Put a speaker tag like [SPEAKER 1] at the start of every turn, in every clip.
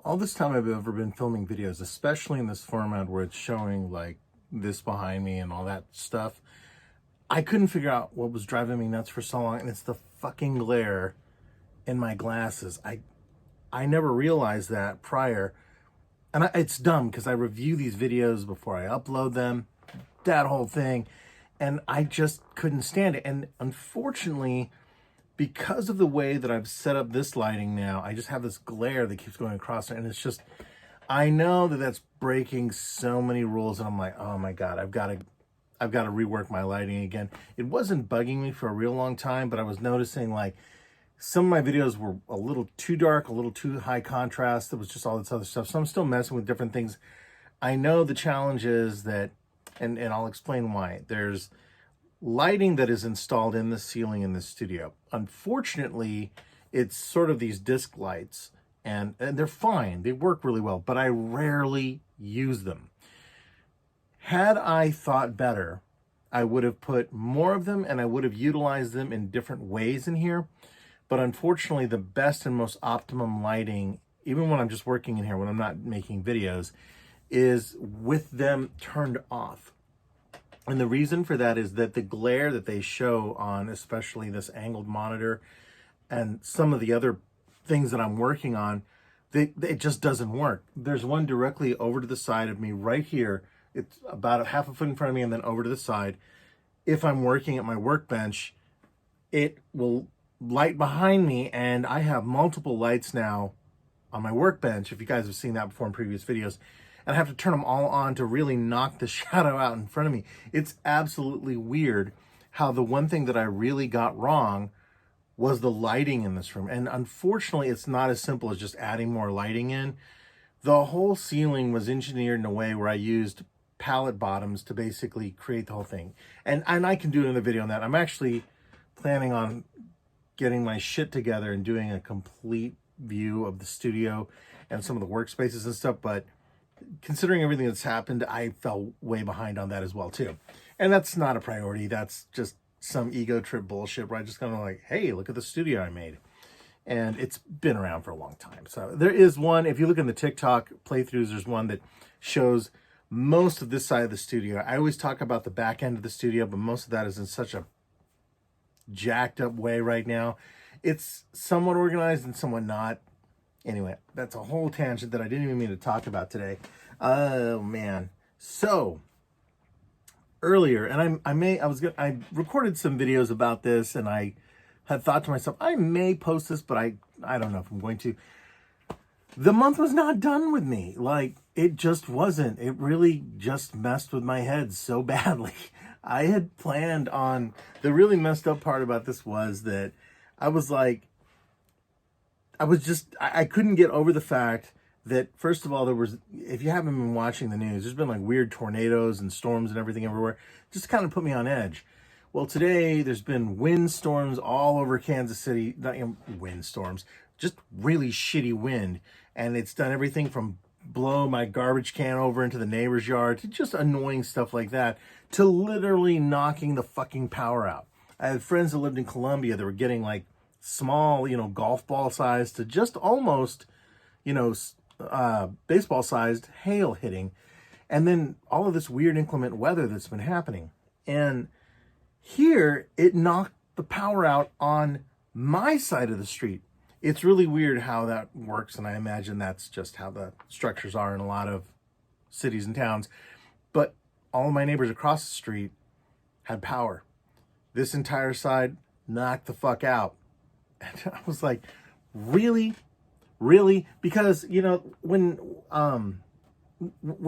[SPEAKER 1] All this time I've ever been filming videos, especially in this format where it's showing like this behind me and all that stuff, I couldn't figure out what was driving me nuts for so long, and it's the fucking glare in my glasses. I never realized that prior, and it's dumb because I review these videos before I upload them, that whole thing, and I just couldn't stand it. And unfortunately, because of the way that I've set up this lighting now, I just have this glare that keeps going across it, and it's just, I know that that's breaking so many rules, and I'm like, oh my God, I've got to rework my lighting again. It wasn't bugging me for a real long time, but I was noticing like some of my videos were a little too dark, a little too high contrast. It was just all this other stuff. So I'm still messing with different things. I know the challenge is that, and I'll explain why. There's lighting that is installed in the ceiling in the studio. Unfortunately, it's sort of these disc lights, and they're fine. They work really well, but I rarely use them. Had I thought better, I would have put more of them and I would have utilized them in different ways in here. But unfortunately, the best and most optimum lighting, even when I'm just working in here, when I'm not making videos, is with them turned off. And the reason for that is that the glare that they show on, especially this angled monitor and some of the other things that I'm working on, it just doesn't work. There's one directly over to the side of me right here. It's about a half a foot in front of me and then over to the side. If I'm working at my workbench, it will light behind me, and I have multiple lights now on my workbench, if you guys have seen that before in previous videos, and I have to turn them all on to really knock the shadow out in front of me. It's absolutely weird how the one thing that I really got wrong was the lighting in this room. And unfortunately, it's not as simple as just adding more lighting in. The whole ceiling was engineered in a way where I used pallet bottoms to basically create the whole thing. And I can do another video on that. I'm actually planning on getting my shit together and doing a complete view of the studio and some of the workspaces and stuff, but considering everything that's happened, I fell way behind on that as well too. And that's not a priority. That's just some ego trip bullshit where I just kind of like, hey, look at the studio I made. And it's been around for a long time. So there is one, if you look in the TikTok playthroughs, there's one that shows most of this side of the studio. I always talk about the back end of the studio, but most of that is in such a jacked up way right now. It's somewhat organized and somewhat not. Anyway, that's a whole tangent that I didn't even mean to talk about today. Oh man. So earlier, and I recorded some videos about this, and I had thought to myself, I may post this, but I don't know if I'm going to. The month was not done with me. Like, it just wasn't. It really just messed with my head so badly. I had planned on, the really messed up part about this was that I was like, I couldn't get over the fact that, first of all, there was, if you haven't been watching the news, there's been like weird tornadoes and storms and everything everywhere. Just kind of put me on edge. Well, today there's been wind storms all over Kansas City, not even wind storms, just really shitty wind. And it's done everything from blow my garbage can over into the neighbor's yard to just annoying stuff like that to literally knocking the fucking power out. I had friends that lived in Colombia that were getting like small, golf ball size to just almost, baseball sized hail hitting. And then all of this weird inclement weather that's been happening. And here it knocked the power out on my side of the street. It's really weird how that works, and I imagine that's just how the structures are in a lot of cities and towns. But all of my neighbors across the street had power. This entire side knocked the fuck out. And I was like, really? Really? Because, when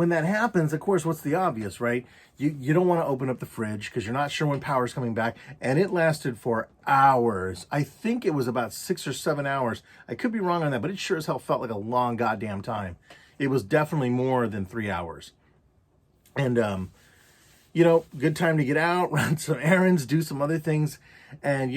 [SPEAKER 1] that happens, of course, what's the obvious, right? You don't want to open up the fridge because you're not sure when power's coming back. And it lasted for hours. I think it was about 6 or 7 hours. I could be wrong on that, but it sure as hell felt like a long goddamn time. It was definitely more than 3 hours. And, good time to get out, run some errands, do some other things, and,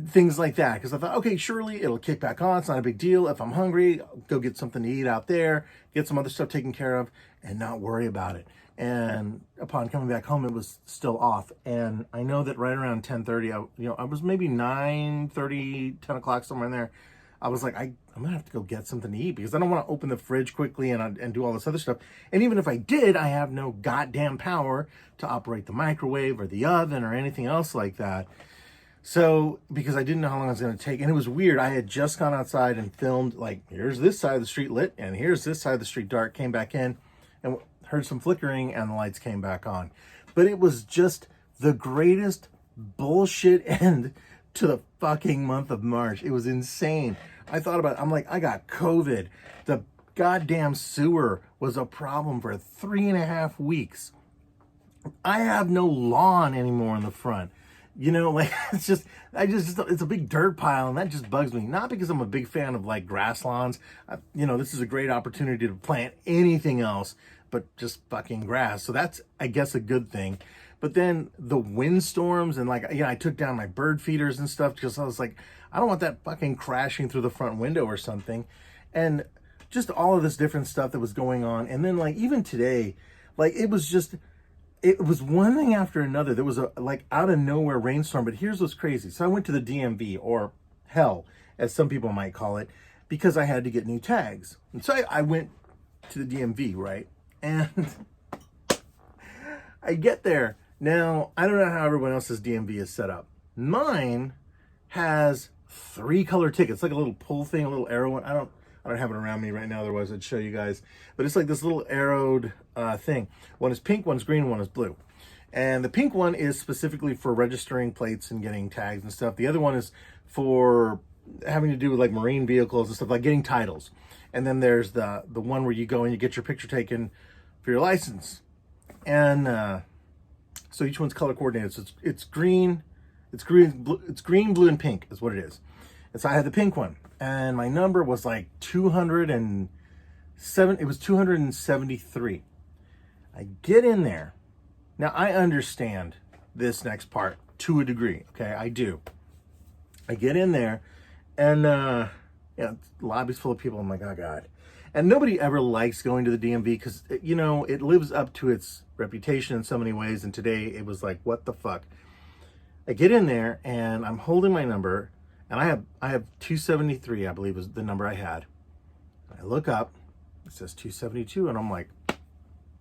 [SPEAKER 1] things like that. Because I thought, okay, surely it'll kick back on. It's not a big deal. If I'm hungry, I'll go get something to eat out there, get some other stuff taken care of, and not worry about it. And upon coming back home, it was still off. And I know that right around 10:30, I was maybe 9:30, 10 o'clock, somewhere in there. I was like, I'm gonna have to go get something to eat because I don't want to open the fridge quickly and do all this other stuff. And even if I did, I have no goddamn power to operate the microwave or the oven or anything else like that. So, because I didn't know how long it was going to take. And it was weird. I had just gone outside and filmed, like, here's this side of the street lit, and here's this side of the street dark. Came back in and heard some flickering, and the lights came back on. But it was just the greatest bullshit end to the fucking month of March. It was insane. I thought about it. I'm like, I got COVID. The goddamn sewer was a problem for 3.5 weeks. I have no lawn anymore in the front. You know, like, it's a big dirt pile, and that just bugs me. Not because I'm a big fan of, like, grass lawns. You know, this is a great opportunity to plant anything else but just fucking grass. So that's, I guess, a good thing. But then the windstorms and, like, you know, I took down my bird feeders and stuff because I was like, I don't want that fucking crashing through the front window or something. And just all of this different stuff that was going on. And then, like, even today, like, it was one thing after another. There was a, like, out of nowhere rainstorm, but here's what's crazy. So I went to the DMV, or hell, as some people might call it, because I had to get new tags. And so I went to the DMV, right? And I get there. Now, I don't know how everyone else's DMV is set up. Mine has 3 color tickets, like a little pull thing, a little arrow one. I don't have it around me right now, otherwise I'd show you guys. But it's like this little arrowed thing. One is pink, one's green, one is blue. And the pink one is specifically for registering plates and getting tags and stuff. The other one is for having to do with, like, marine vehicles and stuff, like getting titles. And then there's the one where you go and you get your picture taken for your license. And so each one's color coordinated. So it's green, blue, and pink is what it is. And so I had the pink one. And my number was like 207. It was 273. I get in there. Now, I understand this next part to a degree. Okay, I do. I get in there, and yeah, the lobby's full of people. I'm like, oh God. And nobody ever likes going to the DMV because, you know, it lives up to its reputation in so many ways. And today it was like, what the fuck? I get in there and I'm holding my number. And I have 273, I believe, was the number I had. I look up, it says 272, and I'm like,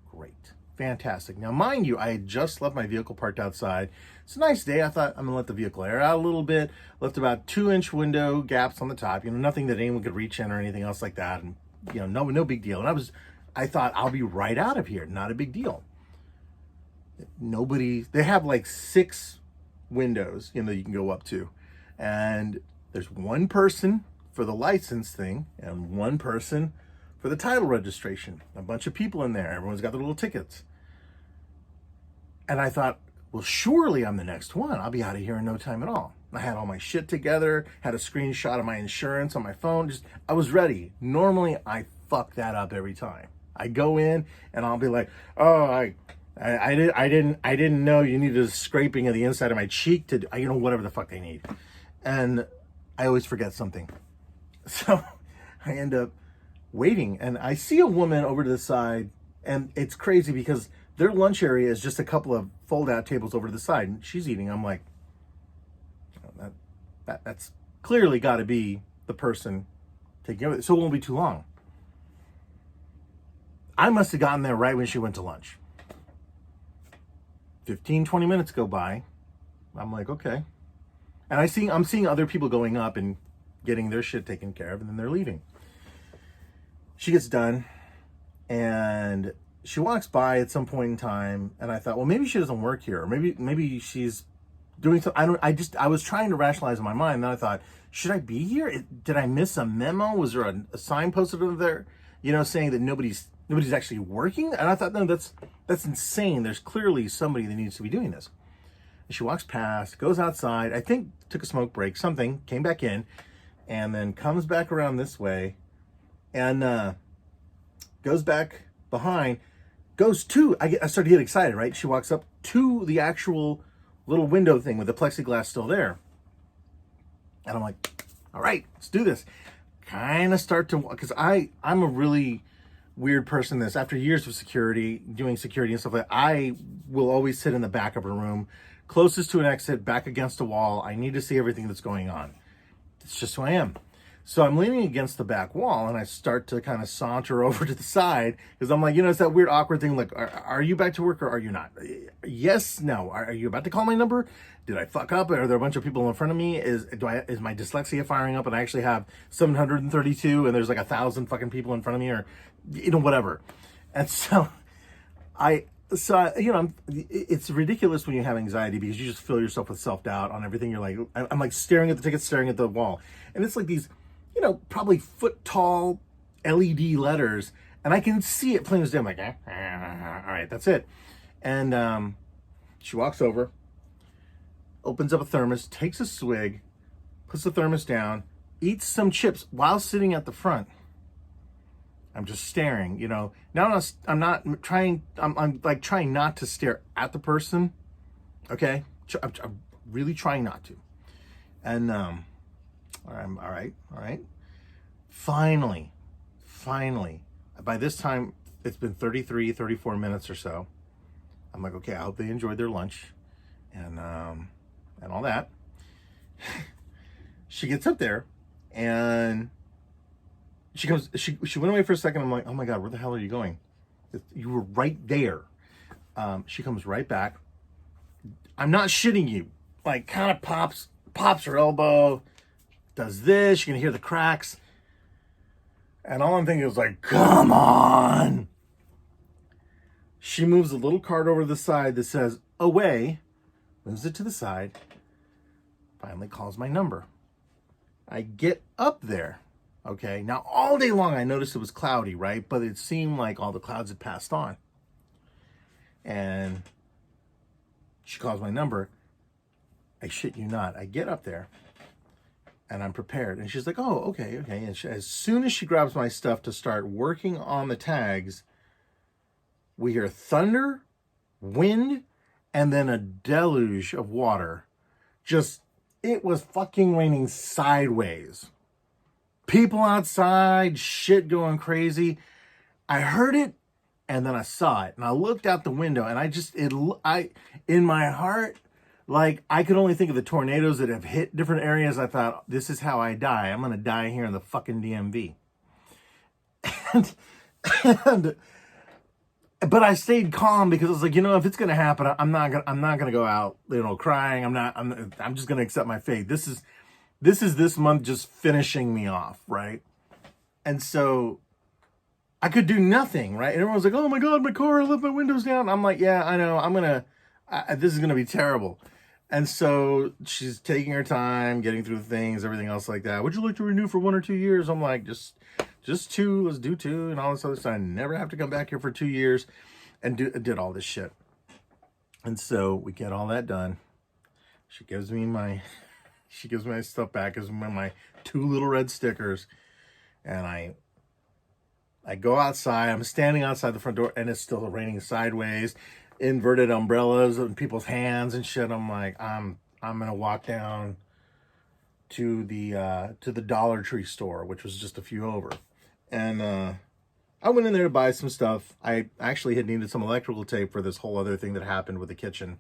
[SPEAKER 1] great, fantastic. Now, mind you, I had just left my vehicle parked outside. It's a nice day. I thought I'm gonna let the vehicle air out a little bit. Left about 2-inch window gaps on the top. You know, nothing that anyone could reach in or anything else like that. And you know, no big deal. And I thought I'll be right out of here. Not a big deal. They have like 6 windows, you know, you can go up to. And there's one person for the license thing and one person for the title registration. A bunch of people in there. Everyone's got their little tickets. And I thought, well, surely I'm the next one. I'll be out of here in no time at all. I had all my shit together, had a screenshot of my insurance on my phone. I was ready. Normally, I fuck that up every time. I go in and I'll be like, oh, I didn't know you needed a scraping of the inside of my cheek to, you know, whatever the fuck they need. And I always forget something. So I end up waiting and I see a woman over to the side, and it's crazy because their lunch area is just a couple of fold out tables over to the side, and she's eating. I'm like, oh, that's clearly got to be the person taking over. So it won't be too long. I must have gotten there right when she went to lunch. 15, 20 minutes go by. I'm like, okay. And I'm seeing other people going up and getting their shit taken care of, and then they're leaving. She gets done, and she walks by at some point in time, and I thought, well, maybe she doesn't work here, or maybe she's doing something. I was trying to rationalize in my mind, and then I thought, should I be here? Did I miss a memo? Was there a sign posted over there, you know, saying that nobody's actually working? And I thought, no, that's insane. There's clearly somebody that needs to be doing this. And she walks past, goes outside, I think took a smoke break, something, came back in, and then comes back around this way, and goes back behind, goes to, I started to get excited, right? She walks up to the actual little window thing with the plexiglass still there. And I'm like, all right, let's do this. Kind of start to, because I'm a really weird person. This, after years of security, doing security and stuff like that, I will always sit in the back of a room, closest to an exit, back against a wall. I need to see everything that's going on. It's just who I am. So I'm leaning against the back wall, and I start to kind of saunter over to the side because I'm like, it's that weird awkward thing. Like, are you back to work or are you not? Yes, no. Are you about to call my number? Did I fuck up? Are there a bunch of people in front of me? Is my dyslexia firing up and I actually have 732 and there's like 1,000 fucking people in front of me, or whatever. And so it's ridiculous when you have anxiety because you just fill yourself with self-doubt on everything. You're like, I'm like staring at the tickets, staring at the wall. And it's like these, probably foot tall LED letters. And I can see it plain as day. I'm like, all right, that's it. And she walks over, opens up a thermos, takes a swig, puts the thermos down, eats some chips while sitting at the front. I'm just staring, Now I'm not trying. I'm like trying not to stare at the person. Okay, I'm really trying not to. And I'm all right. Finally, by this time it's been 34 minutes or so. I'm like, okay, I hope they enjoyed their lunch, and all that. She gets up there, and she went away for a second. I'm like, oh my God, where the hell are you going? You were right there. She comes right back. I'm not shitting you. Like, kind of pops her elbow, does this. You can hear the cracks. And all I'm thinking is like, come on. She moves a little card over to the side that says away, moves it to the side, finally calls my number. I get up there. Okay, now all day long I noticed it was cloudy, right? But it seemed like all the clouds had passed on. And she calls my number. I shit you not. I get up there and I'm prepared. And she's like, oh, okay. And as soon as she grabs my stuff to start working on the tags, we hear thunder, wind, and then a deluge of water. It was fucking raining sideways. People outside, shit going crazy. I heard it, and then I saw it, and I looked out the window, and in my heart, like, I could only think of the tornadoes that have hit different areas. I thought, this is how I die. I'm gonna die here in the fucking DMV. But I stayed calm because I was like, if it's gonna happen, I'm not gonna go out, crying. I'm just gonna accept my fate. This is this month just finishing me off, right? And so I could do nothing, right? And everyone's like, oh my God, my car, I left my windows down. I'm like, yeah, I know, this is gonna be terrible. And so she's taking her time, getting through the things, everything else like that. Would you like to renew for 1 or 2 years? I'm like, just 2, let's do 2 and all this other stuff. I never have to come back here for 2 years and did all this shit. And so we get all that done. She gives me my stuff back, gives me my 2 little red stickers. And I go outside. I'm standing outside the front door and it's still raining sideways, inverted umbrellas in people's hands and shit. I'm like, I'm going to walk down to the Dollar Tree store, which was just a few over. And I went in there to buy some stuff. I actually had needed some electrical tape for this whole other thing that happened with the kitchen.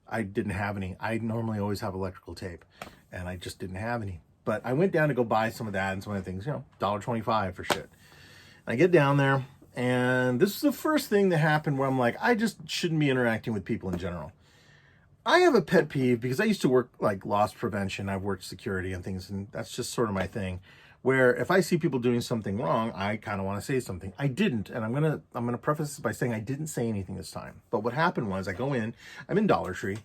[SPEAKER 1] I didn't have any. I normally always have electrical tape, and I just didn't have any. But I went down to go buy some of that and some other things, $1.25 for shit. I get down there, and this is the first thing that happened where I'm like, I just shouldn't be interacting with people in general. I have a pet peeve because I used to work like loss prevention. I've worked security and things, and that's just sort of my thing. Where if I see people doing something wrong, I kind of want to say something. I didn't, and I'm gonna preface this by saying I didn't say anything this time. But what happened was I go in, I'm in Dollar Tree,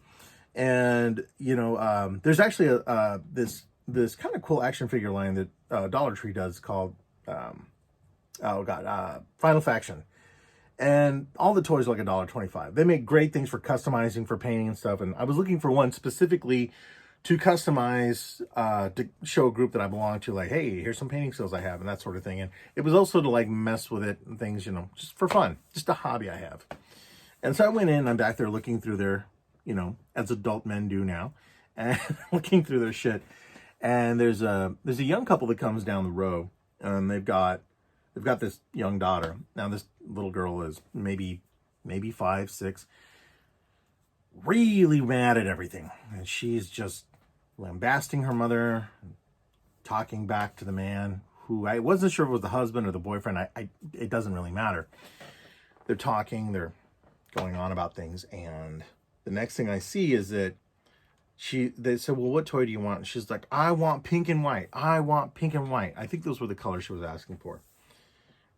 [SPEAKER 1] and there's actually this kind of cool action figure line that Dollar Tree does called Final Faction. And all the toys are like $1.25. They make great things for customizing, for painting and stuff. And I was looking for one specifically to customize, to show a group that I belong to, like, hey, here's some painting skills I have and that sort of thing. And it was also to like mess with it and things, just for fun, just a hobby I have. And so I went in, I'm back there looking through their, as adult men do now, and looking through their shit. And there's a young couple that comes down the row, and they've got this young daughter. Now this little girl is maybe 5, 6, really mad at everything. And she's just lambasting her mother, talking back to the man who I wasn't sure if it was the husband or the boyfriend. It doesn't really matter. They're talking, they're going on about things, and the next thing I see is that they said, well, what toy do you want? And she's like, I want pink and white. I want pink and white. I think those were the colors she was asking for.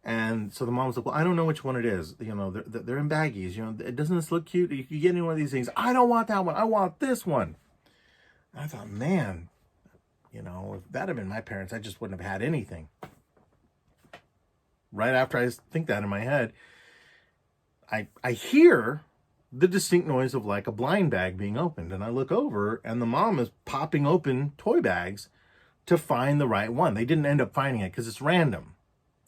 [SPEAKER 1] And so the mom was like, well, I don't know which one it is. You know, they're in baggies. You know, doesn't this look cute? You can get any one of these things. I don't want that one. I want this one. And I thought, man, you know, if that had been my parents, I just wouldn't have had anything. Right after I think that in my head, I hear the distinct noise of like a blind bag being opened. And I look over and the mom is popping open toy bags to find the right one. They didn't end up finding it because it's random.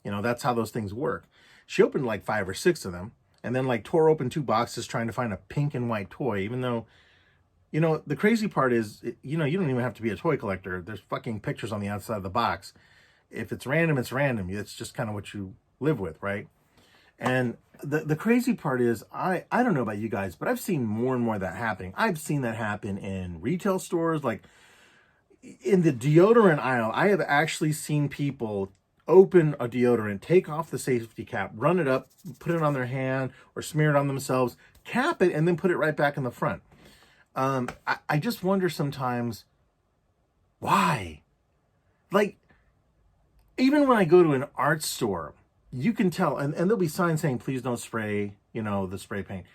[SPEAKER 1] You know, that's how those things work. She opened like 5 or 6 of them and then like tore open 2 boxes trying to find a pink and white toy, even though, you know, the crazy part is, you know, you don't even have to be a toy collector. There's fucking pictures on the outside of the box. If it's random, it's random. It's just kind of what you live with, right? And the crazy part is, I don't know about you guys, but I've seen more and more of that happening. I've seen that happen in retail stores, like in the deodorant aisle. I have actually seen people open a deodorant, take off the safety cap, run it up, put it on their hand or smear it on themselves, cap it, and then put it right back in the front. I just wonder sometimes, why? Like, even when I go to an art store, you can tell, and there'll be signs saying, please don't spray, you know, the spray paint.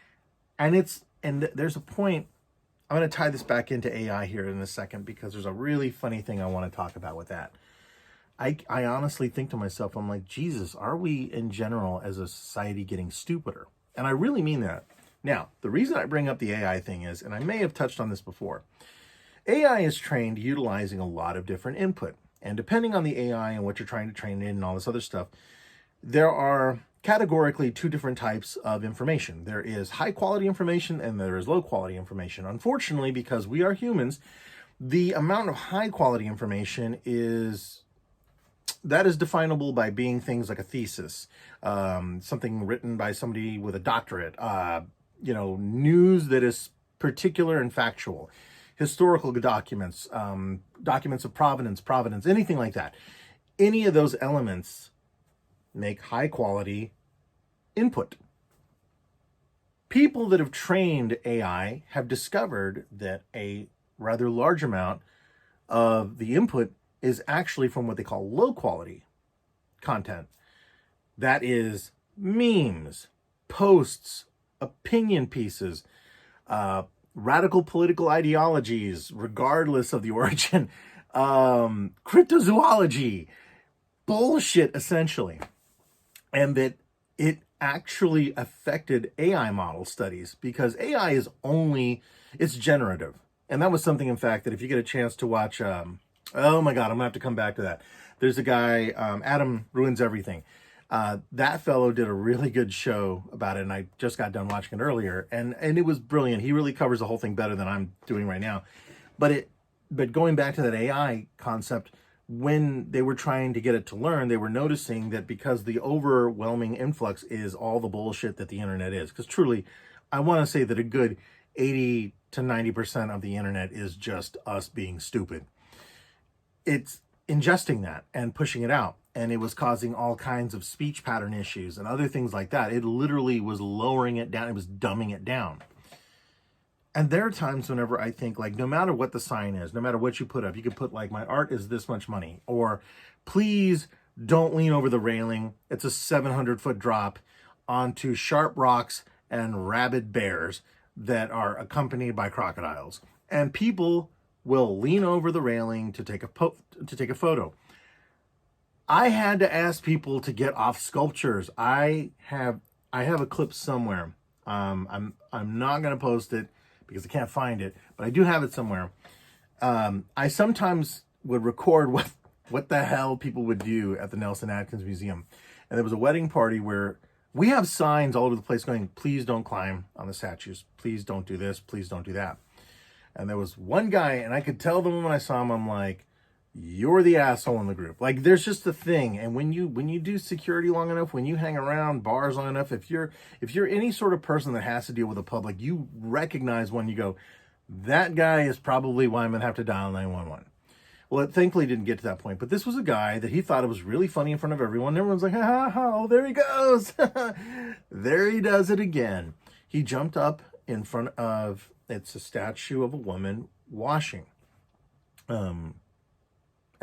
[SPEAKER 1] And there's a point, I'm going to tie this back into AI here in a second, because there's a really funny thing I want to talk about with that. I honestly think to myself, I'm like, Jesus, are we in general as a society getting stupider? And I really mean that. Now, the reason I bring up the AI thing is, and I may have touched on this before, AI is trained utilizing a lot of different input. And depending on the AI and what you're trying to train it in and all this other stuff, there are categorically 2 different types of information. There is high quality information and there is low quality information. Unfortunately, because we are humans, the amount of high quality information is definable by being things like a thesis, something written by somebody with a doctorate, you know, news that is particular and factual, historical documents, documents of provenance, anything like that. Any of those elements make high quality input. People that have trained AI have discovered that a rather large amount of the input is actually from what they call low quality content. That is memes, posts, opinion pieces, radical political ideologies, regardless of the origin, cryptozoology, bullshit, essentially. And that it actually affected AI model studies, because AI is it's generative. And that was something, in fact, that if you get a chance to watch, oh my God, I'm gonna have to come back to that. There's a guy, Adam Ruins Everything. That fellow did a really good show about it, and I just got done watching it earlier, and it was brilliant. He really covers the whole thing better than I'm doing right now. But going back to that AI concept, when they were trying to get it to learn, they were noticing that because the overwhelming influx is all the bullshit that the internet is. Because truly, I want to say that a good 80 to 90% of the internet is just us being stupid. It's ingesting that and pushing it out. And it was causing all kinds of speech pattern issues and other things like that. It literally was lowering it down. It was dumbing it down. And there are times whenever I think, like, no matter what the sign is, no matter what you put up, you could put like, my art is this much money, or please don't lean over the railing. It's a 700-foot drop onto sharp rocks and rabid bears that are accompanied by crocodiles. And people will lean over the railing to take a photo. I had to ask people to get off sculptures. I have a clip somewhere. I'm not going to post it because I can't find it, but I do have it somewhere. I sometimes would record what the hell people would do at the Nelson Atkins Museum. And there was a wedding party where we have signs all over the place going, please don't climb on the statues. Please don't do this. Please don't do that. And there was one guy, and I could tell the moment I saw him, I'm like, you're the asshole in the group. Like, there's just a thing. And when you do security long enough, when you hang around bars long enough, if you're any sort of person that has to deal with the public, you recognize when you go, that guy is probably why I'm going to have to dial 911. Well, it thankfully didn't get to that point. But this was a guy that he thought it was really funny in front of everyone. Everyone's like, ha ha ha, oh, there he goes. There he does it again. He jumped up in front of, it's a statue of a woman washing. And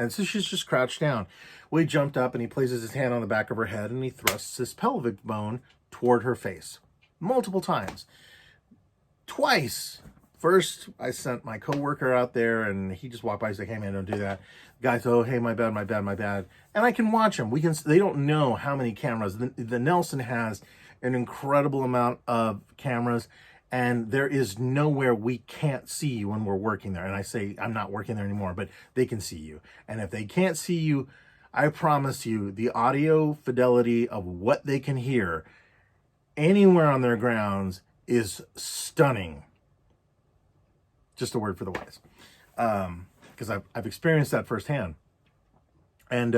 [SPEAKER 1] so she's just crouched down. Well, he jumped up and he places his hand on the back of her head and he thrusts his pelvic bone toward her face multiple times. Twice. First, I sent my coworker out there and he just walked by and said, hey man, don't do that. The guy said, oh, hey, my bad, my bad, my bad. And I can watch them. They don't know how many cameras. The Nelson has an incredible amount of cameras, and there is nowhere we can't see you when we're working there. And I say, I'm not working there anymore, but they can see you. And if they can't see you, I promise you the audio fidelity of what they can hear anywhere on their grounds is stunning. Just a word for the wise. Because I've experienced that firsthand. And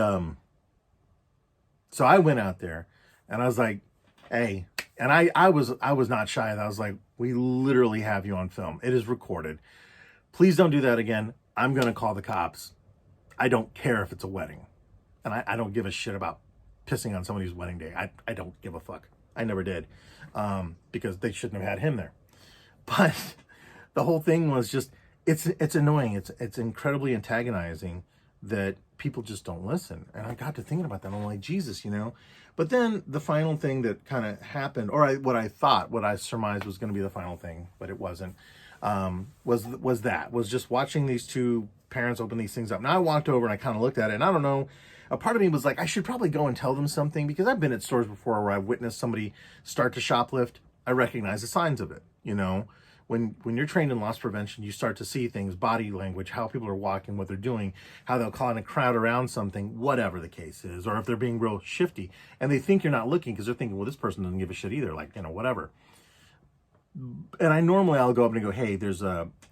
[SPEAKER 1] so I went out there and I was like, hey, and I was not shy. I was like, we literally have you on film. It is recorded. Please don't do that again. I'm going to call the cops. I don't care if it's a wedding. And I don't give a shit about pissing on somebody's wedding day. I don't give a fuck. I never did. Because they shouldn't have had him there. But the whole thing was just, it's annoying. It's incredibly antagonizing that people just don't listen. And I got to thinking about that. I'm like, Jesus, you know. But then the final thing that kind of happened, or what I surmised was going to be the final thing, but it wasn't, was just watching these two parents open these things up. Now I walked over and I kind of looked at it, and I don't know, a part of me was like, I should probably go and tell them something, because I've been at stores before where I've witnessed somebody start to shoplift. I recognize the signs of it, you know. When you're trained in loss prevention, you start to see things, body language, how people are walking, what they're doing, how they'll kind of crowd around something, whatever the case is, or if they're being real shifty. And they think you're not looking because they're thinking, well, this person doesn't give a shit either, like, you know, whatever. And I'll go up and go, hey, there's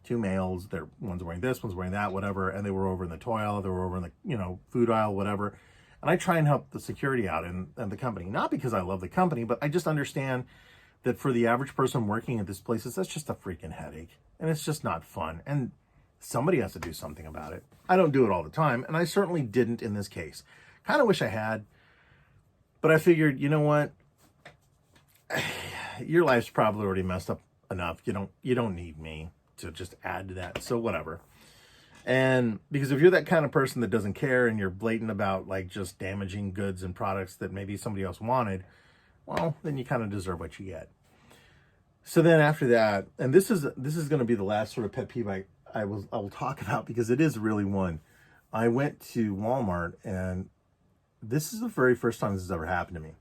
[SPEAKER 1] two males, one's wearing this, one's wearing that, whatever, and they were over in the toy aisle, they were over in the, you know, food aisle, whatever. And I try and help the security out and the company, not because I love the company, but I just understand that for the average person working at this place, that's just a freaking headache. And it's just not fun. And somebody has to do something about it. I don't do it all the time, and I certainly didn't in this case. Kind of wish I had. But I figured, you know what? Your life's probably already messed up enough. You don't need me to just add to that. So whatever. And because if you're that kind of person that doesn't care and you're blatant about like just damaging goods and products that maybe somebody else wanted, well, then you kind of deserve what you get. So then after that, and this is going to be the last sort of pet peeve I will talk about, because it is really one. I went to Walmart, and this is the very first time this has ever happened to me.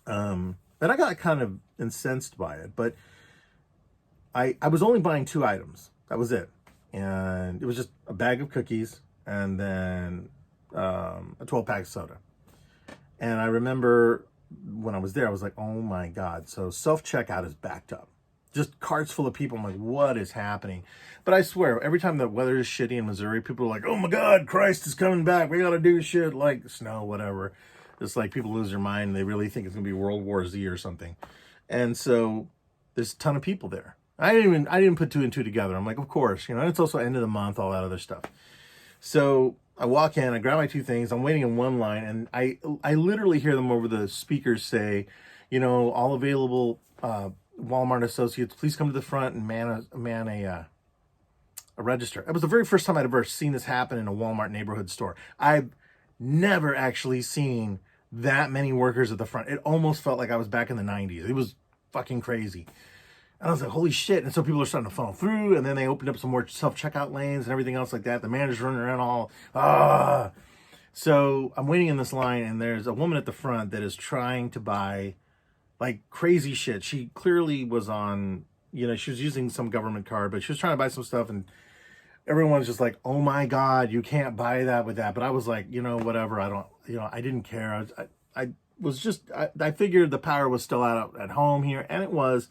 [SPEAKER 1] And I got kind of incensed by it, but I was only buying 2 items. That was it. And it was just a bag of cookies and then a 12-pack of soda. And I remember when I was there, I was like, oh my God. So self-checkout is backed up. Just carts full of people. I'm like, what is happening? But I swear, every time the weather is shitty in Missouri, people are like, oh my God, Christ is coming back. We got to do shit like snow, whatever. Just like people lose their mind and they really think it's going to be World War Z or something. And so there's a ton of people there. I didn't put 2 and 2 together. I'm like, of course, you know, and it's also end of the month, all that other stuff. So I walk in, I grab my 2 things, I'm waiting in one line, and I literally hear them over the speakers say, you know, all available Walmart associates, please come to the front and man a register. It was the very first time I'd ever seen this happen in a Walmart neighborhood store. I've never actually seen that many workers at the front. It almost felt like I was back in the 90s. It was fucking crazy. And I was like, holy shit. And so people are starting to funnel through, and then they opened up some more self-checkout lanes and everything else like that. The manager's running around all, So I'm waiting in this line, and there's a woman at the front that is trying to buy like crazy shit. She clearly was on, you know, she was using some government card, but she was trying to buy some stuff, and everyone's just like, oh my God, you can't buy that with that. But I was like, you know, whatever. I didn't care. I figured the power was still out at home here, and it was.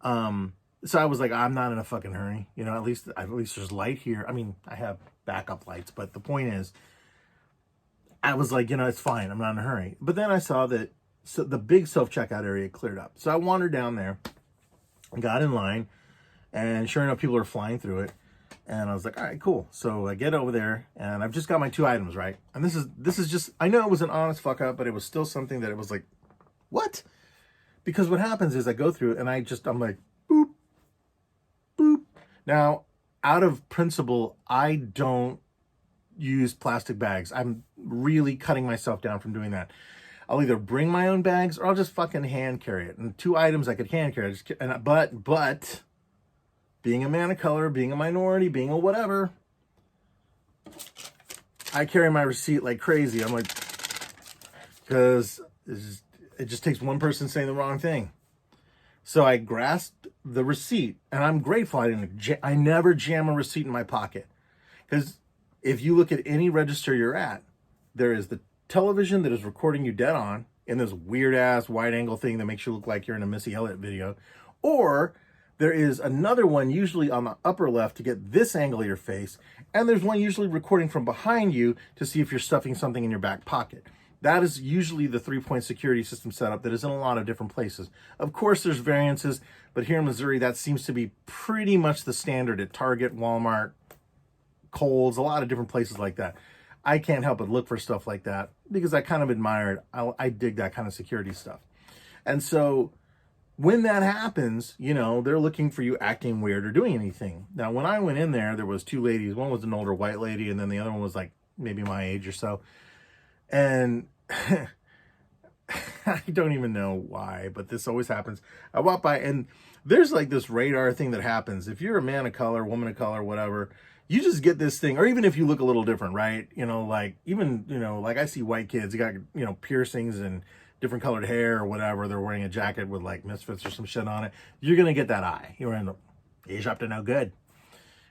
[SPEAKER 1] So I was like, I'm not in a fucking hurry, you know, at least there's light here. I mean, I have backup lights, but the point is, I was like, you know, it's fine. I'm not in a hurry. But then I saw that the big self-checkout area cleared up. So I wandered down there and got in line, and sure enough, people are flying through it. And I was like, all right, cool. So I get over there and I've just got my 2 items, right? And this is just, I know it was an honest fuck up, but it was still something that it was like, what? Because what happens is I go through and I'm like, boop, boop. Now, out of principle, I don't use plastic bags. I'm really cutting myself down from doing that. I'll either bring my own bags or I'll just fucking hand carry it. And 2 items I could hand carry. But being a man of color, being a minority, being a whatever, I carry my receipt like crazy. I'm like, because it just takes one person saying the wrong thing. So I grasped the receipt, and I'm grateful I never jam a receipt in my pocket. Because if you look at any register you're at, there is the television that is recording you dead on in this weird ass wide angle thing that makes you look like you're in a Missy Elliott video, or there is another one usually on the upper left to get this angle of your face, and there's one usually recording from behind you to see if you're stuffing something in your back pocket. That is usually the 3-point security system setup that is in a lot of different places. Of course, there's variances, but here in Missouri, that seems to be pretty much the standard at Target, Walmart, Kohl's, a lot of different places like that. I can't help but look for stuff like that because I kind of admire it. I dig that kind of security stuff. And so when that happens, you know, they're looking for you acting weird or doing anything. Now, when I went in there was 2 ladies. One was an older white lady, and then the other one was like maybe my age or so. And I don't even know why, but this always happens. I walk by and there's like this radar thing that happens. If you're a man of color, woman of color, whatever, you just get this thing, or even if you look a little different, right? You know, like even, you know, like I see white kids, you got, you know, piercings and different colored hair or whatever. They're wearing a jacket with like Misfits or some shit on it. You're going to get that eye. You're in, he's up to no good.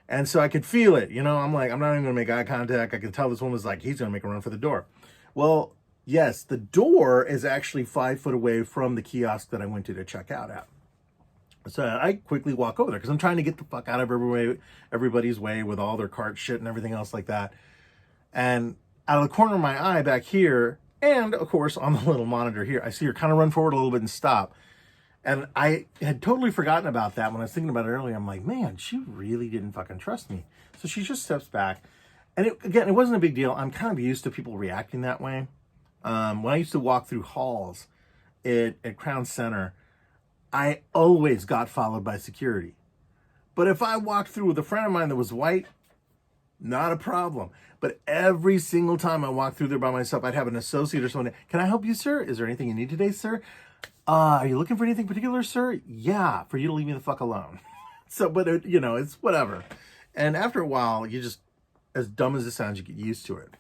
[SPEAKER 1] And so I could feel it, you know, I'm like, I'm not even going to make eye contact. I can tell this woman's like, he's going to make a run for the door. Well, yes, the door is actually 5 foot away from the kiosk that I went to check out at. So I quickly walk over there because I'm trying to get the fuck out of everybody's way with all their cart shit and everything else like that. And out of the corner of my eye back here, and of course on the little monitor here, I see her kind of run forward a little bit and stop. And I had totally forgotten about that when I was thinking about it earlier. I'm like, man, she really didn't fucking trust me. So she just steps back. And it wasn't a big deal. I'm kind of used to people reacting that way. When I used to walk through halls at Crown Center, I always got followed by security. But if I walked through with a friend of mine that was white, not a problem. But every single time I walked through there by myself, I'd have an associate or someone. Can I help you, sir? Is there anything you need today, sir? Are you looking for anything particular, sir? Yeah, for you to leave me the fuck alone. So, but it, you know, it's whatever. And after a while, you just, as dumb as it sounds, you get used to it.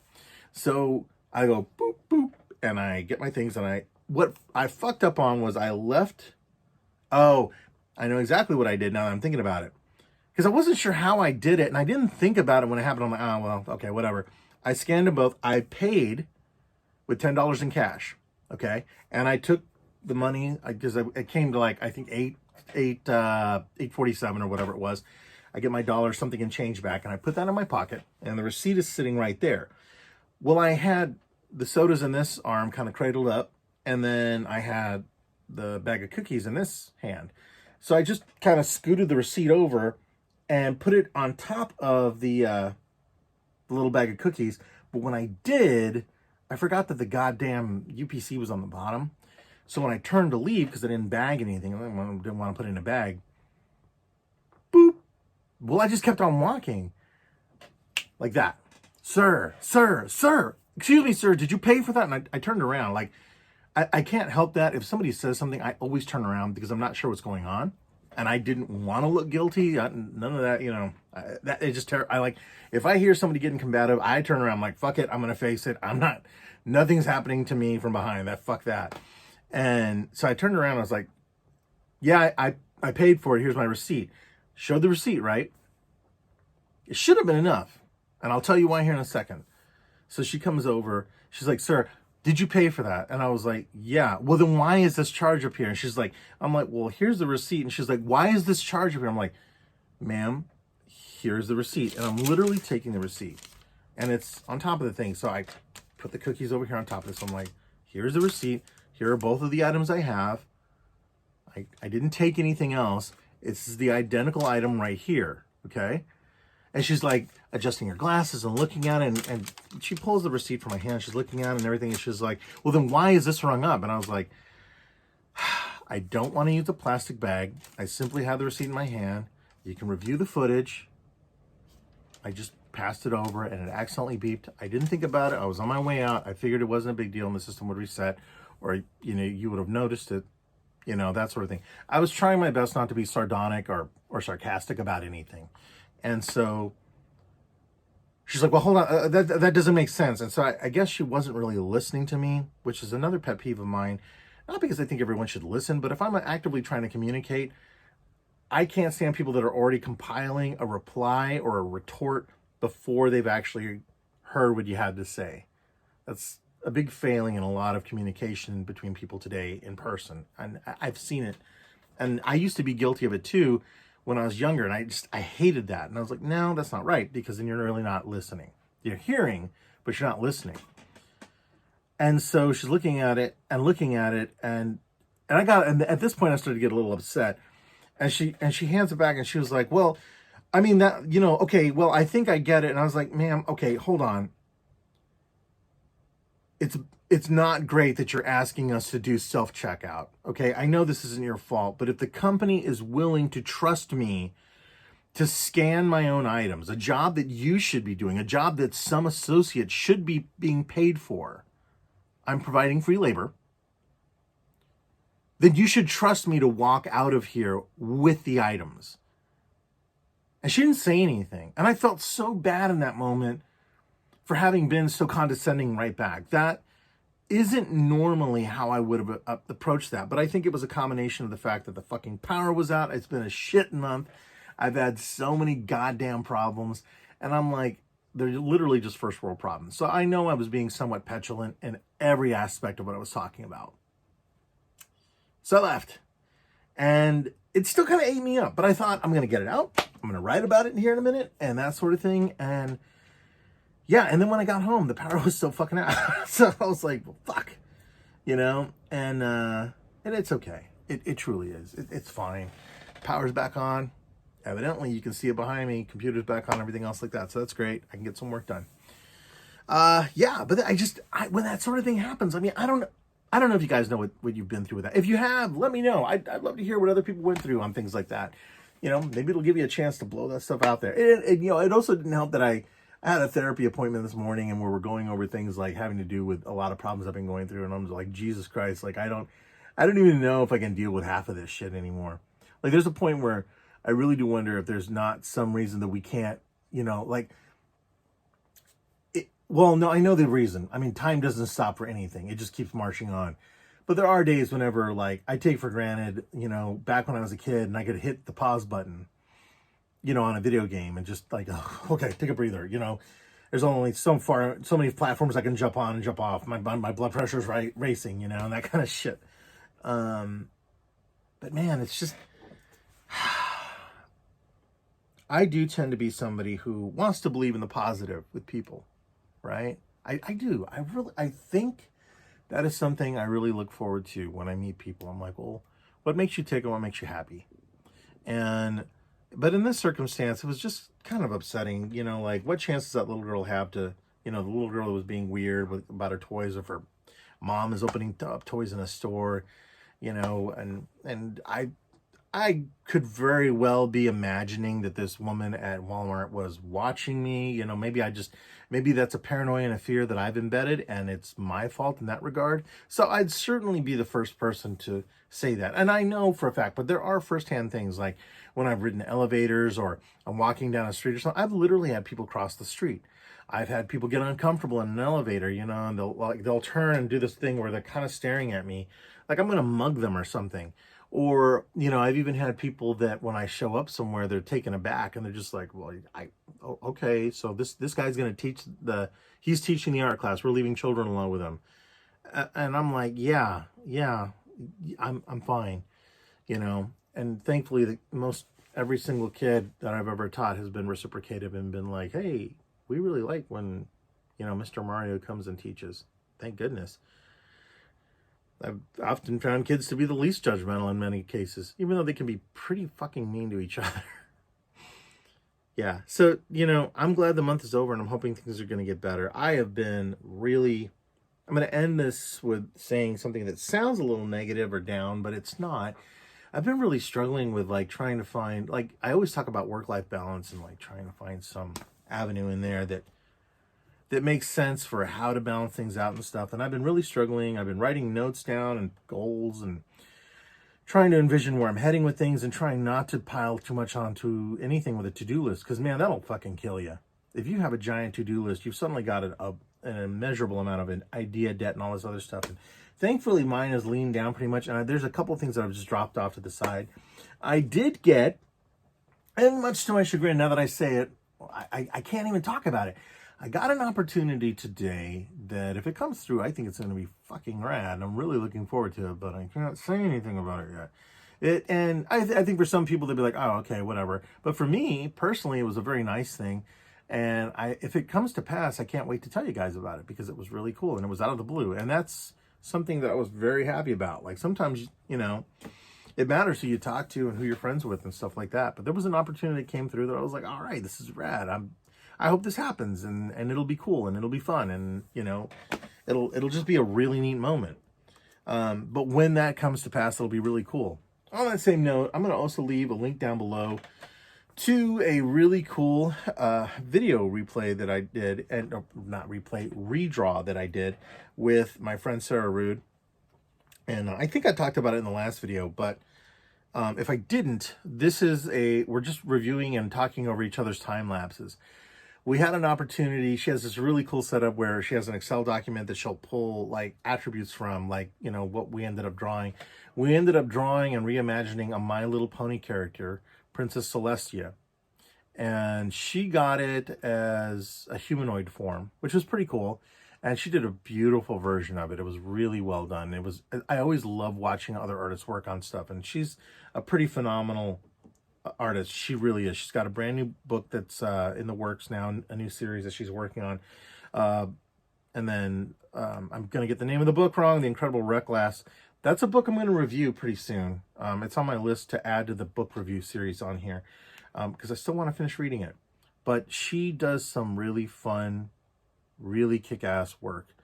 [SPEAKER 1] So I go boop, boop, and I get my things, and what I fucked up on was I left. Oh, I know exactly what I did now that I'm thinking about it. Because I wasn't sure how I did it, and I didn't think about it when it happened. I'm like, oh, well, okay, whatever. I scanned them both. I paid with $10 in cash, okay? And I took the money, because it came to like, I think, $8.47 or whatever it was. I get my dollar something and change back, and I put that in my pocket, and the receipt is sitting right there. Well, I had the sodas in this arm kind of cradled up, and then I had the bag of cookies in this hand. So I just kind of scooted the receipt over and put it on top of the little bag of cookies. But when I did, I forgot that the goddamn UPC was on the bottom. So when I turned to leave, because I didn't bag anything, I didn't want to put it in a bag, boop. Well, I just kept on walking like that. Sir, excuse me, sir, did you pay for that? And I turned around. Like, I can't help that. If somebody says something, I always turn around because I'm not sure what's going on. And I didn't want to look guilty. None of that, you know, it just, if I hear somebody getting combative, I turn around. I'm like, fuck it, I'm going to face it. Nothing's happening to me from behind. Fuck that. And so I turned around. I was like, yeah, I paid for it. Here's my receipt. Showed the receipt, right? It should have been enough. And I'll tell you why here in a second. So she comes over. She's like, sir, did you pay for that? And I was like, yeah. Well, then why is this charge up here? And she's like, I'm like, well, here's the receipt. And she's like, why is this charge up here? I'm like, ma'am, here's the receipt. And I'm literally taking the receipt. And it's on top of the thing. So I put the cookies over here on top of this. I'm like, here's the receipt. Here are both of the items I have. I didn't take anything else. It's the identical item right here, okay? And she's like adjusting her glasses and looking at it. And she pulls the receipt from my hand. She's looking at it and everything. And she's like, well, then why is this rung up? And I was like, I don't want to use a plastic bag. I simply have the receipt in my hand. You can review the footage. I just passed it over and it accidentally beeped. I didn't think about it. I was on my way out. I figured it wasn't a big deal and the system would reset, or, you know, you would have noticed it, you know, that sort of thing. I was trying my best not to be sardonic or sarcastic about anything. And so she's like, well, hold on, that doesn't make sense. And so I guess she wasn't really listening to me, which is another pet peeve of mine. Not because I think everyone should listen, but if I'm actively trying to communicate, I can't stand people that are already compiling a reply or a retort before they've actually heard what you had to say. That's a big failing in a lot of communication between people today in person. And I've seen it. And I used to be guilty of it too when I was younger. And I hated that. And I was like, no, that's not right, because then you're really not listening. You're hearing, but you're not listening. And so she's looking at it. And at this point I started to get a little upset. And she hands it back and she was like, well, I mean, that, you know, okay, well, I think I get it. And I was like, ma'am, okay, hold on. It's not great that you're asking us to do self-checkout. Okay, I know this isn't your fault, but if the company is willing to trust me to scan my own items, a job that you should be doing, a job that some associate should be being paid for, I'm providing free labor, then you should trust me to walk out of here with the items. And she didn't say anything. And I felt so bad in that moment for having been so condescending right back. That isn't normally how I would have approached that. But I think it was a combination of the fact that the fucking power was out. It's been a shit month. I've had so many goddamn problems. And I'm like, they're literally just first world problems. So I know I was being somewhat petulant in every aspect of what I was talking about. So I left. And it still kind of ate me up. But I thought, I'm going to get it out. I'm going to write about it here in a minute. And that sort of thing. And yeah, and then when I got home, the power was still fucking out. So I was like, well, fuck. You know? And it's okay. It truly is. It's fine. Power's back on. Evidently, you can see it behind me. Computer's back on, everything else like that. So that's great. I can get some work done. Yeah, but when that sort of thing happens, I mean, I don't know if you guys know what you've been through with that. If you have, let me know. I'd love to hear what other people went through on things like that. You know, maybe it'll give you a chance to blow that stuff out there. You know, it also didn't help that I had a therapy appointment this morning and where we're going over things like having to do with a lot of problems I've been going through. And I'm just like, Jesus Christ, like, I don't even know if I can deal with half of this shit anymore. Like, there's a point where I really do wonder if there's not some reason that we can't, you know, like, well, no, I know the reason. I mean, time doesn't stop for anything. It just keeps marching on. But there are days whenever, like, I take for granted, you know, back when I was a kid and I could hit the pause button, you know, on a video game and just like, oh, okay, take a breather, you know. There's only so many platforms I can jump on and jump off. My blood pressure's racing, you know, and that kind of shit. But man, it's just, I do tend to be somebody who wants to believe in the positive with people, right? I do. I think that is something I really look forward to when I meet people. I'm like, well, what makes you tick and what makes you happy? But in this circumstance, it was just kind of upsetting, you know, like, what chance does that little girl have to, you know, the little girl that was being weird about her toys, if her mom is opening up toys in a store, you know, and I could very well be imagining that this woman at Walmart was watching me. You know, maybe that's a paranoia and a fear that I've embedded, and it's my fault in that regard. So I'd certainly be the first person to say that. And I know for a fact, but there are firsthand things, like when I've ridden elevators or I'm walking down a street or something. I've literally had people cross the street. I've had people get uncomfortable in an elevator, you know, and they'll turn and do this thing where they're kind of staring at me like I'm going to mug them or something. Or, you know, I've even had people that when I show up somewhere, they're taken aback and they're just like, well, okay, so this guy's going to he's teaching the art class. We're leaving children alone with him. And I'm like, yeah, I'm fine, you know. And thankfully, every single kid that I've ever taught has been reciprocative and been like, hey, we really like when, you know, Mr. Mario comes and teaches. Thank goodness. I've often found kids to be the least judgmental in many cases, even though they can be pretty fucking mean to each other. Yeah. So, you know, I'm glad the month is over and I'm hoping things are going to get better. I have been really, I'm going to end this with saying something that sounds a little negative or down, but it's not. I've been really struggling with like trying to find, like, I always talk about work-life balance and like trying to find some avenue in there that makes sense for how to balance things out and stuff. And I've been really struggling. I've been writing notes down and goals and trying to envision where I'm heading with things and trying not to pile too much onto anything with a to-do list. Because, man, that'll fucking kill you. If you have a giant to-do list, you've suddenly got an immeasurable amount of an idea debt and all this other stuff. And thankfully, mine has leaned down pretty much. And there's a couple of things that I've just dropped off to the side. I did get, and much to my chagrin, now that I say it, I can't even talk about it. I got an opportunity today that if it comes through, I think it's going to be fucking rad. And I'm really looking forward to it, but I can't say anything about it yet. And I think for some people, they'd be like, oh, okay, whatever. But for me, personally, it was a very nice thing. And if it comes to pass, I can't wait to tell you guys about it because it was really cool and it was out of the blue. And that's something that I was very happy about. Like sometimes, you know, it matters who you talk to and who you're friends with and stuff like that. But there was an opportunity that came through that I was like, all right, this is rad. I hope this happens and it'll be cool and it'll be fun and, you know, it'll just be a really neat moment. But when that comes to pass, it'll be really cool. On that same note, I'm going to also leave a link down below to a really cool video replay that I did, and not replay, redraw that I did with my friend Sarah Rude. And I think I talked about it in the last video, but if I didn't, we're just reviewing and talking over each other's time lapses. We had an opportunity. She has this really cool setup where she has an Excel document that she'll pull like attributes from, like, you know, what we ended up drawing. We ended up drawing and reimagining a My Little Pony character, Princess Celestia. And she got it as a humanoid form, which was pretty cool. And she did a beautiful version of it. It was really well done. I always love watching other artists work on stuff. And she's a pretty phenomenal artist. She really is. She's got a brand new book that's in the works now, a new series that she's working on. And then I'm going to get the name of the book wrong, The Incredible Reclass. That's a book I'm going to review pretty soon. It's on my list to add to the book review series on here because I still want to finish reading it. But she does some really fun, really kick-ass work.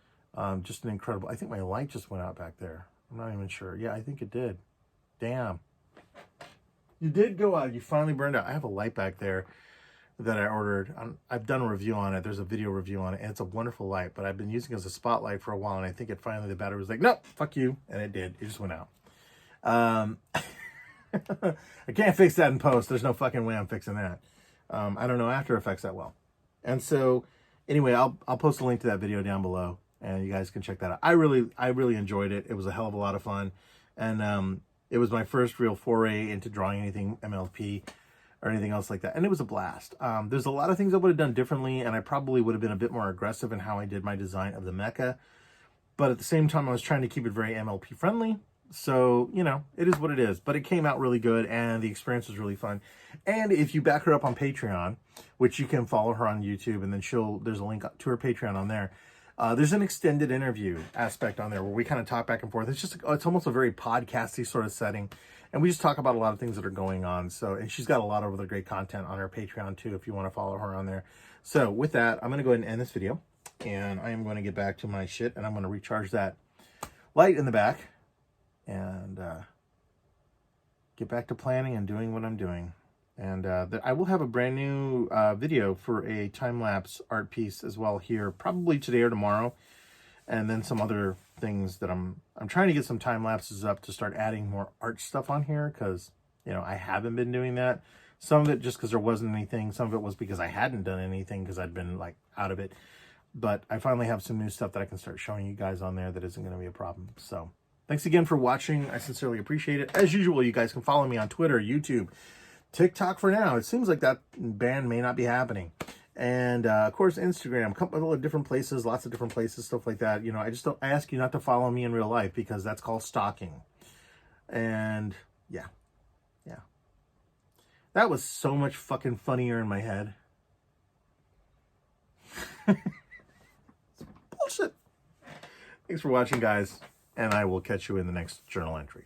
[SPEAKER 1] Just an incredible... I think my light just went out back there. I'm not even sure. Yeah, I think it did. Damn. You did go out. You finally burned out. I have a light back there that I ordered. I've done a review on it. There's a video review on it, and it's a wonderful light, but I've been using it as a spotlight for a while, and I think finally the battery was like, nope, fuck you, and it did. It just went out. I can't fix that in post. There's no fucking way I'm fixing that. I don't know After Effects that well. And so, anyway, I'll post a link to that video down below, and you guys can check that out. I really enjoyed it. It was a hell of a lot of fun, and it was my first real foray into drawing anything MLP or anything else like that. And it was a blast. There's a lot of things I would have done differently, and I probably would have been a bit more aggressive in how I did my design of the mecha. But at the same time, I was trying to keep it very MLP friendly. So, you know, it is what it is. But it came out really good, and the experience was really fun. And if you back her up on Patreon, which you can follow her on YouTube, and then there's a link to her Patreon on there. There's an extended interview aspect on there where we kind of talk back and forth. It's almost a very podcasty sort of setting. And we just talk about a lot of things that are going on. So, and she's got a lot of other great content on her Patreon too, if you want to follow her on there. So with that, I'm going to go ahead and end this video. And I am going to get back to my shit. And I'm going to recharge that light in the back. And get back to planning and doing what I'm doing. And I will have a brand new video for a time-lapse art piece as well here, probably today or tomorrow. And then some other things that I'm trying to get some time lapses up to start adding more art stuff on here because, you know, I haven't been doing that. Some of it just because there wasn't anything. Some of it was because I hadn't done anything because I'd been like out of it. But I finally have some new stuff that I can start showing you guys on there that isn't going to be a problem. So thanks again for watching. I sincerely appreciate it. As usual, you guys can follow me on Twitter, YouTube, TikTok for now. It seems like that ban may not be happening. And, of course, Instagram, a couple of different places, lots of different places, stuff like that. You know, I ask you not to follow me in real life because that's called stalking. And, yeah. That was so much fucking funnier in my head. Bullshit. Thanks for watching, guys. And I will catch you in the next journal entry.